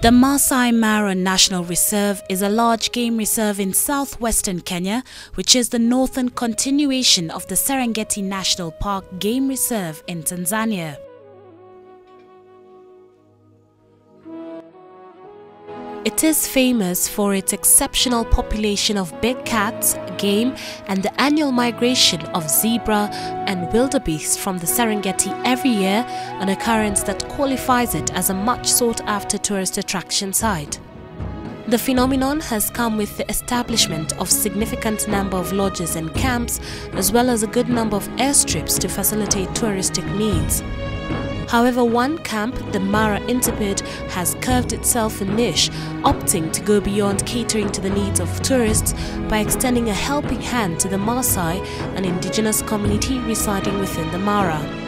The Masai Mara National Reserve is a large game reserve in southwestern Kenya, which is the northern continuation of the Serengeti National Park Game Reserve in Tanzania. It is famous for its exceptional population of big cats, game, and the annual migration of zebra and wildebeest from the Serengeti every year, an occurrence that qualifies it as a much sought-after tourist attraction site. The phenomenon has come with the establishment of significant number of lodges and camps, as well as a good number of airstrips to facilitate touristic needs. However, one camp, the Mara Intipid, has carved itself a niche, opting to go beyond catering to the needs of tourists by extending a helping hand to the Maasai, an indigenous community residing within the Mara.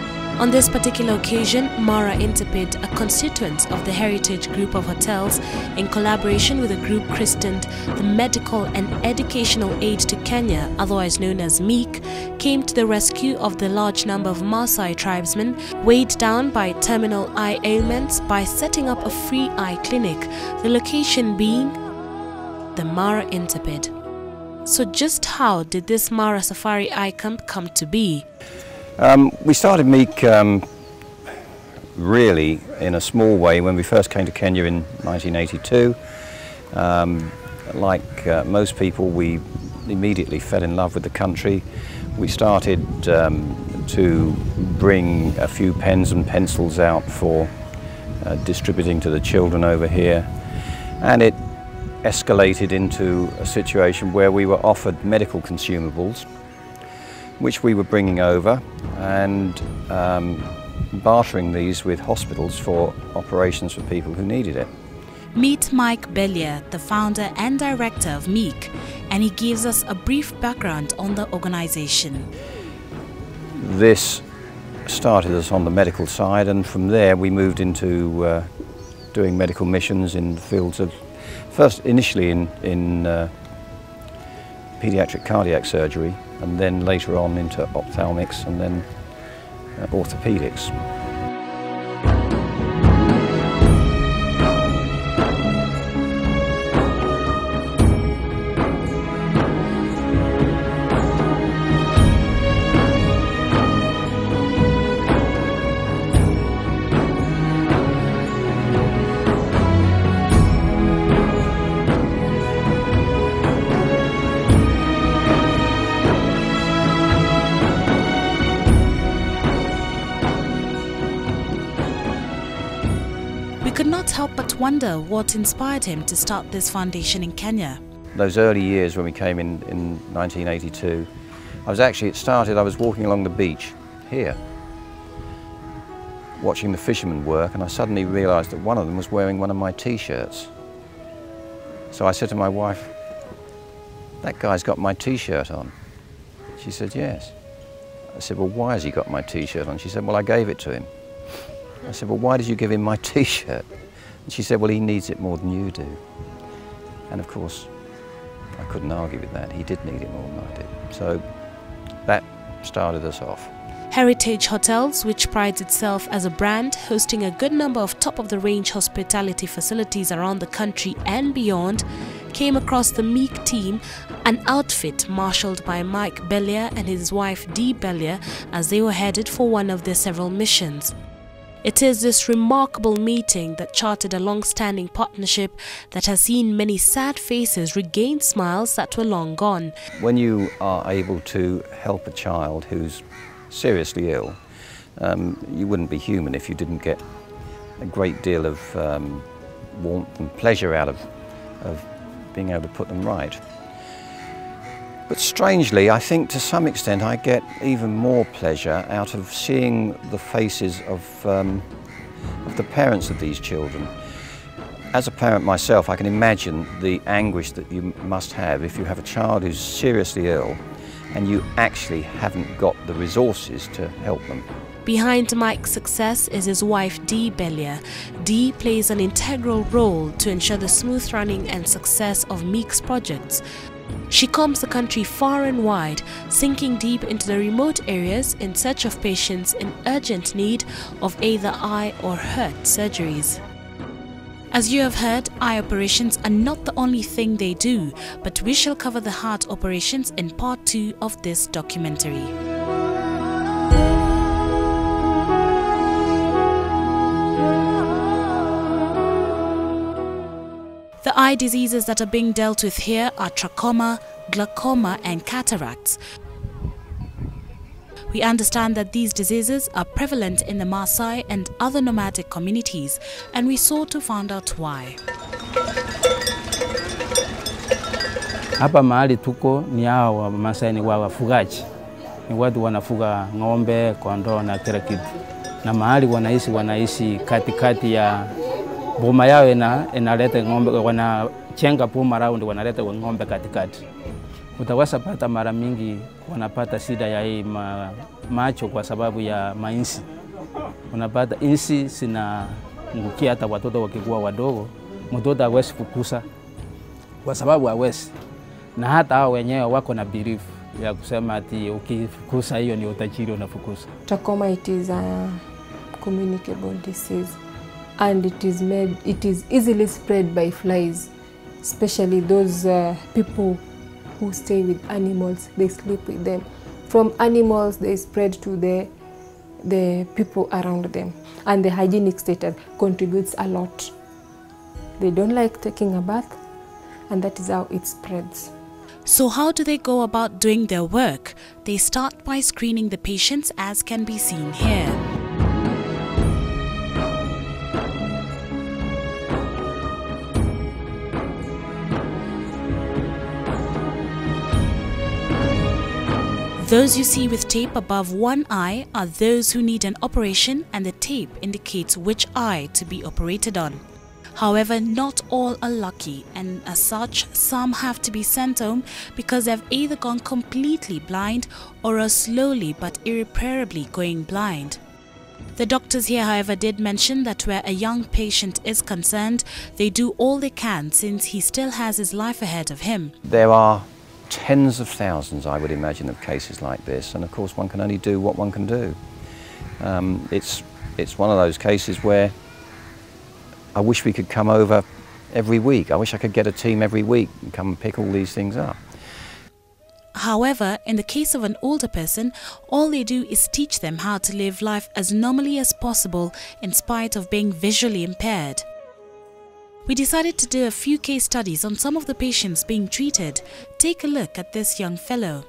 On this particular occasion, Mara Intipid, a constituent of the Heritage Group of Hotels, in collaboration with a group christened the Medical and Educational Aid to Kenya, otherwise known as MEEK, came to the rescue of the large number of Maasai tribesmen weighed down by terminal eye ailments by setting up a free eye clinic, the location being the Mara Intipid. So just how did this Mara Safari Eye Camp come to be? We started MEEK really in a small way when we first came to Kenya in 1982. Like most people, we immediately fell in love with the country. We started to bring a few pens and pencils out for distributing to the children over here, and it escalated into a situation where we were offered medical consumables, which we were bringing over and bartering these with hospitals for operations for people who needed it. Meet Mike Bellier, the founder and director of MEEK, and he gives us a brief background on the organization. This started us on the medical side, and from there we moved into doing medical missions in the fields of, first initially in pediatric cardiac surgery, and then later on into ophthalmics and then orthopedics. We could not help but wonder what inspired him to start this foundation in Kenya. Those early years when we came in 1982, I was walking along the beach here, watching the fishermen work, and I suddenly realised that one of them was wearing one of my t-shirts. So I said to my wife, "That guy's got my t-shirt on." She said, "Yes." I said, "Well, why has he got my t-shirt on?" She said, "Well, I gave it to him." I said, "Well, why did you give him my t-shirt?" And she said, "Well, he needs it more than you do." And of course, I couldn't argue with that. He did need it more than I did. So that started us off. Heritage Hotels, which prides itself as a brand, hosting a good number of top-of-the-range hospitality facilities around the country and beyond, came across the MEEK team, an outfit marshalled by Mike Bellier and his wife Dee Bellier, as they were headed for one of their several missions. It is this remarkable meeting that charted a long-standing partnership that has seen many sad faces regain smiles that were long gone. When you are able to help a child who's seriously ill, you wouldn't be human if you didn't get a great deal of warmth and pleasure out of being able to put them right. But strangely, I think to some extent I get even more pleasure out of seeing the faces of the parents of these children. As a parent myself, I can imagine the anguish that you must have if you have a child who's seriously ill and you actually haven't got the resources to help them. Behind Mike's success is his wife Dee Bellier. Dee plays an integral role to ensure the smooth running and success of MEEK's projects. She combs the country far and wide, sinking deep into the remote areas in search of patients in urgent need of either eye or heart surgeries. As you have heard, eye operations are not the only thing they do, but we shall cover the heart operations in part 2 of this documentary. The eye diseases that are being dealt with here are trachoma, glaucoma and cataracts. We understand that these diseases are prevalent in the Maasai and other nomadic communities, and we sought to find out why. Hapa mahali tuko ni hao wa Maasai ni wafugaji. Ni watu wanafuga ng'ombe, kondoo na kila kitu. Na mahali wanaishi katikati ya boma yao inaleta ng'ombe, wanachenga boma round, wanaleta ng'ombe katikati. Utaweza pata mara mingi wanapata shida ya hii macho kwa sababu ya mainsi. Unapata insi zinaangukia hata watoto wakikuwa wadogo, mtoto hawezi fukusa kwa sababu hawezi. Na hata hao wenyewe wako na belief ya kusema ati ukifukusa hiyo ni utajiri unafukusa. Trachoma, it is a communicable disease and it is easily spread by flies, especially those people who stay with animals, they sleep with them. From animals, they spread to the people around them. And the hygienic status contributes a lot. They don't like taking a bath, and that is how it spreads. So how do they go about doing their work? They start by screening the patients, as can be seen here. Those you see with tape above one eye are those who need an operation, and the tape indicates which eye to be operated on. However, not all are lucky, and as such, some have to be sent home because they've either gone completely blind or are slowly but irreparably going blind. The doctors here, however, did mention that where a young patient is concerned, they do all they can since he still has his life ahead of him. There are tens of thousands, I would imagine, of cases like this, and of course one can only do what one can do. It's one of those cases where I wish we could come over every week. I wish I could get a team every week and come and pick all these things up. However, in the case of an older person, all they do is teach them how to live life as normally as possible in spite of being visually impaired. We decided to do a few case studies on some of the patients being treated. Take a look at this young fellow.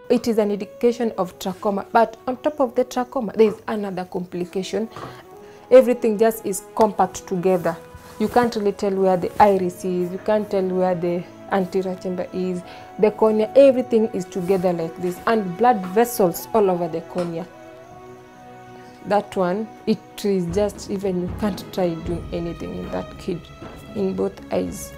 It is an indication of trachoma, but on top of the trachoma, there is another complication. Everything just is compact together. You can't really tell where the iris is, you can't tell where the anterior chamber is, the cornea, everything is together like this, and blood vessels all over the cornea. That one, it is just, even you can't try doing anything in that kid, in both eyes.